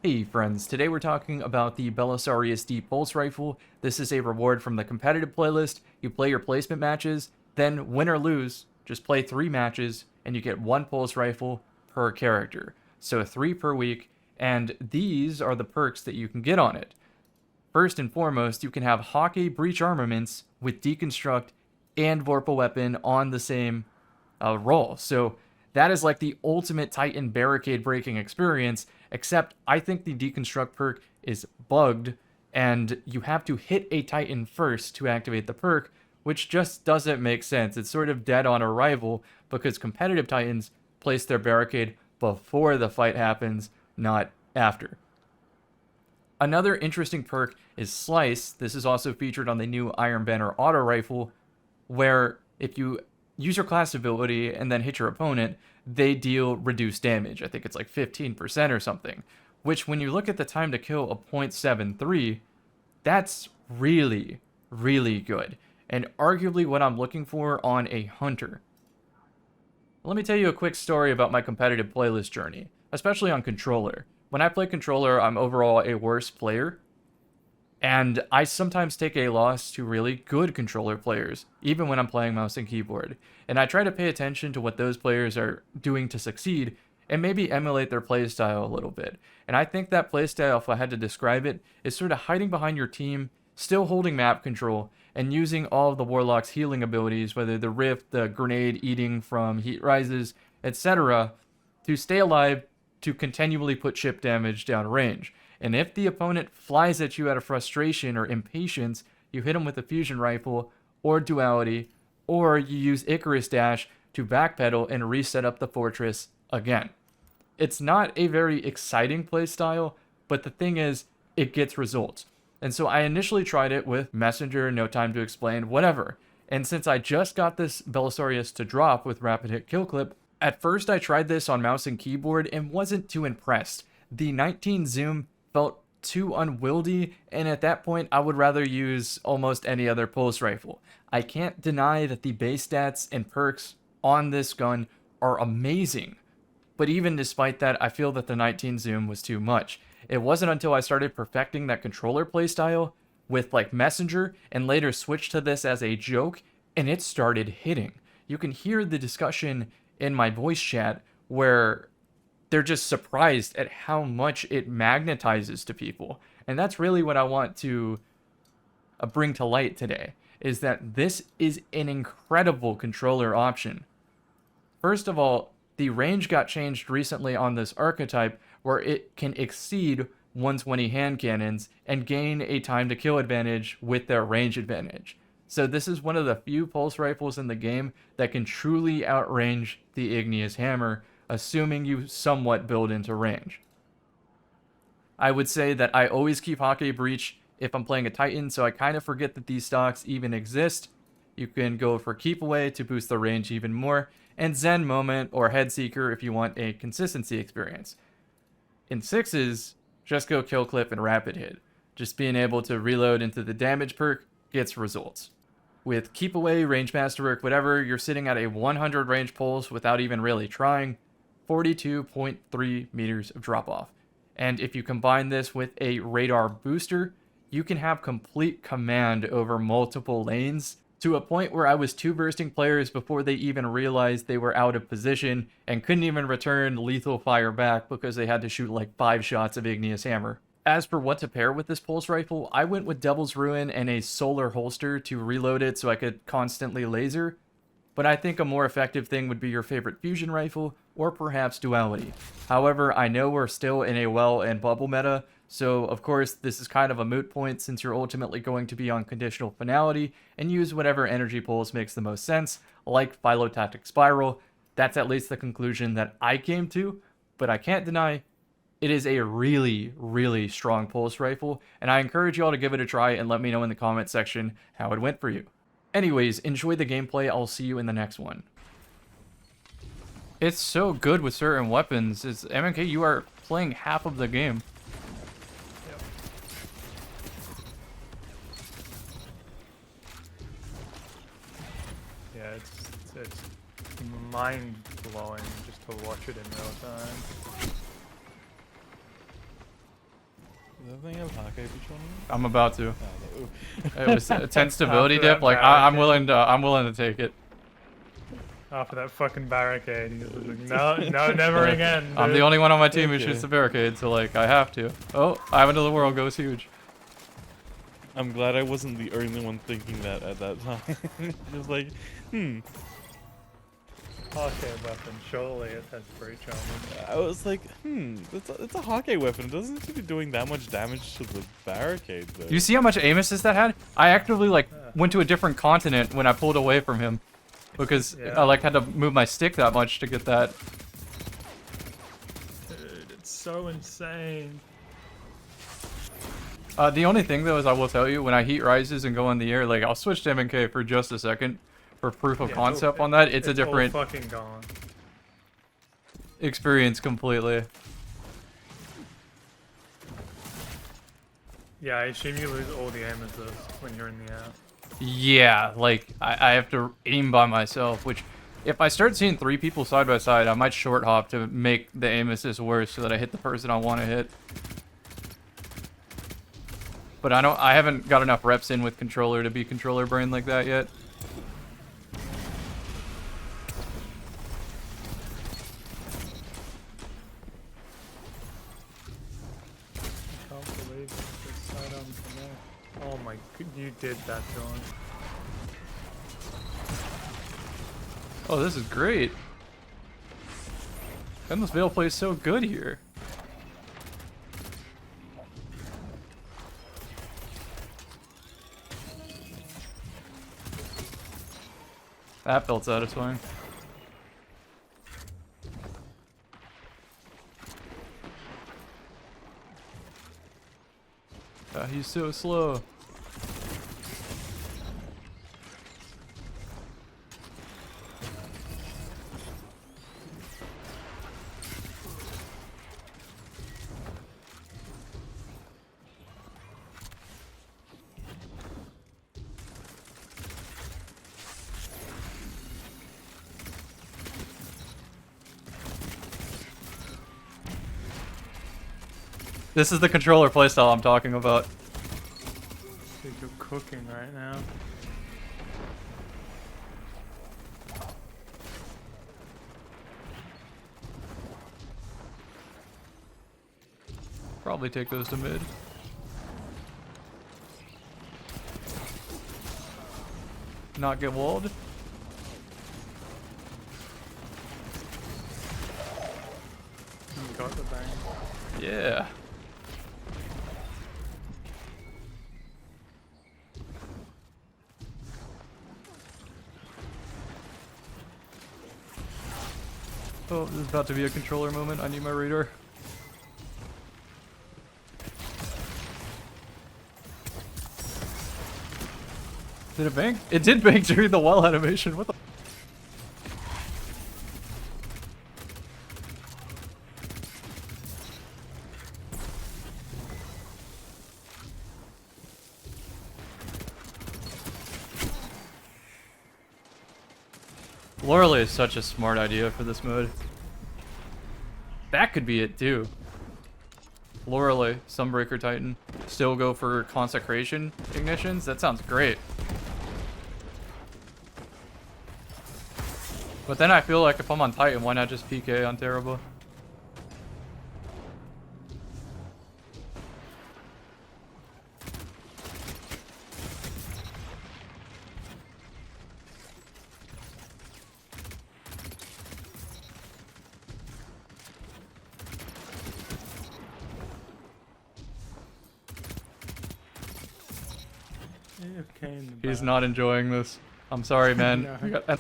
Hey friends, today we're talking about the Belisarius-D pulse rifle. This is a reward from the competitive playlist. You play your placement matches, then win or lose, just play 3 matches, and you get 1 pulse rifle per character. So 3 per week, and these are the perks that you can get on it. First and foremost, you can have Hakke breach armaments with deconstruct and Vorpal weapon on the same roll. So that is like the ultimate Titan barricade breaking experience, except I think the deconstruct perk is bugged, and you have to hit a Titan first to activate the perk, which just doesn't make sense. It's sort of dead on arrival because competitive Titans place their barricade before the fight happens, not after. Another interesting perk is Slice. This is also featured on the new Iron Banner auto rifle, where if you use your class ability and then hit your opponent, they deal reduced damage. I think it's like 15% or something, which when you look at the time to kill of 0.73, that's really, really good, and arguably what I'm looking for on a hunter. Let me tell you a quick story about my competitive playlist journey, especially on controller. When I play controller, I'm overall a worse player, and I sometimes take a loss to really good controller players, even when I'm playing mouse and keyboard. And I try to pay attention to what those players are doing to succeed, and maybe emulate their playstyle a little bit. And I think that playstyle, if I had to describe it, is sort of hiding behind your team, still holding map control, and using all of the Warlock's healing abilities, whether the Rift, the grenade eating from heat rises, etc., to stay alive, to continually put chip damage down range. And if the opponent flies at you out of frustration or impatience, you hit them with a fusion rifle or duality, or you use Icarus Dash to backpedal and reset up the fortress again. It's not a very exciting playstyle, but the thing is, it gets results. And so I initially tried it with Messenger, No Time to Explain, whatever. And since I just got this Belisarius to drop with Rapid Hit Kill Clip, at first I tried this on mouse and keyboard and wasn't too impressed. The 19 zoom felt too unwieldy, and at that point I would rather use almost any other pulse rifle. I can't deny that the base stats and perks on this gun are amazing, but even despite that, I feel that the 19 zoom was too much. It wasn't until I started perfecting that controller playstyle with like Messenger and later switched to this as a joke, and it started hitting. You can hear the discussion in my voice chat where they're just surprised at how much it magnetizes to people. And that's really what I want to bring to light today, is that this is an incredible controller option. First of all, the range got changed recently on this archetype where it can exceed 120 hand cannons and gain a time to kill advantage with their range advantage. So this is one of the few pulse rifles in the game that can truly outrange the Igneous Hammer, assuming you somewhat build into range. I would say that I always keep Hakke Breach if I'm playing a Titan, so I kind of forget that these stocks even exist. You can go for Keep Away to boost the range even more, and Zen Moment or Head Seeker if you want a consistency experience. In 6s, just go Kill Clip and Rapid Hit. Just being able to reload into the damage perk gets results. With Keep Away, Range Masterwork, whatever, you're sitting at a 100 range pulse without even really trying. 42.3 meters of drop off. And if you combine this with a radar booster, you can have complete command over multiple lanes to a point where I was 2-bursting players before they even realized they were out of position and couldn't even return lethal fire back because they had to shoot like 5 shots of Igneous Hammer. As for what to pair with this pulse rifle, I went with Devil's Ruin and a solar holster to reload it so I could constantly laser. But I think a more effective thing would be your favorite fusion rifle, or perhaps duality. However, I know we're still in a well and bubble meta, so of course this is kind of a moot point since you're ultimately going to be on conditional finality and use whatever energy pulse makes the most sense, like Phylotactic Spiral. That's at least the conclusion that I came to, but I can't deny it is a really, really strong pulse rifle, and I encourage you all to give it a try and let me know in the comment section how it went for you. Anyways, enjoy the gameplay. I'll see you in the next one. It's so good with certain weapons. It's MNK, you are playing half of the game. Yep. Yeah, it's mind-blowing just to watch it in real time. that thing have Hakke feature on it? I'm about to. Oh, It was a 10 stability After dip. that Like I'm barricade. I'm willing to take it. After that fucking barricade, he's like, no, no, never again. I'm the dude." only one on my team who Okay. shoots the barricade, so like I have to. Oh, Island of the World goes huge. I'm glad I wasn't the only one thinking that at that time. It was like, Okay, weapon. Surely it has breach armor. I was like, it's a Hakke weapon. It doesn't seem to be doing that much damage to the barricade, though. You see how much aim assist that had? I actively like went to a different continent when I pulled away from him, because Yeah. I like had to move my stick that much to get that. Dude, it's so insane. The only thing though is I will tell you, when I heat rises and go in the air, like I'll switch to MNK for just a second for proof of Yeah, concept all- on that. It's a all different fucking gone. experience completely. Yeah, I assume you lose all the aim assist when you're in the air. Yeah, like I have to aim by myself, which if I start seeing 3 people side by side, I might short hop to make the aim assist worse so that I hit the person I want to hit. But I haven't got enough reps in with controller to be controller brain like that yet. I can't believe it. This sidearm connect. Oh my, you did that, John. Oh, this is great. Endless Veil plays so good here. That felt satisfying. He's so slow. This is the controller playstyle I'm talking about. Dude, you're cooking right now. Probably take those to mid. Not get walled. You got the bang. Yeah. Oh, this is about to be a controller moment. I need my radar. Did it bang? It did bang during the wall animation. What the? Lorelei is such a smart idea for this mode. That could be it too. Lorelei, Sunbreaker Titan. Still go for Consecration ignitions? That sounds great. But then I feel like if I'm on Titan, why not just PK on Terrible? AFK in the He's back. not enjoying this. I'm sorry, man. No. We got-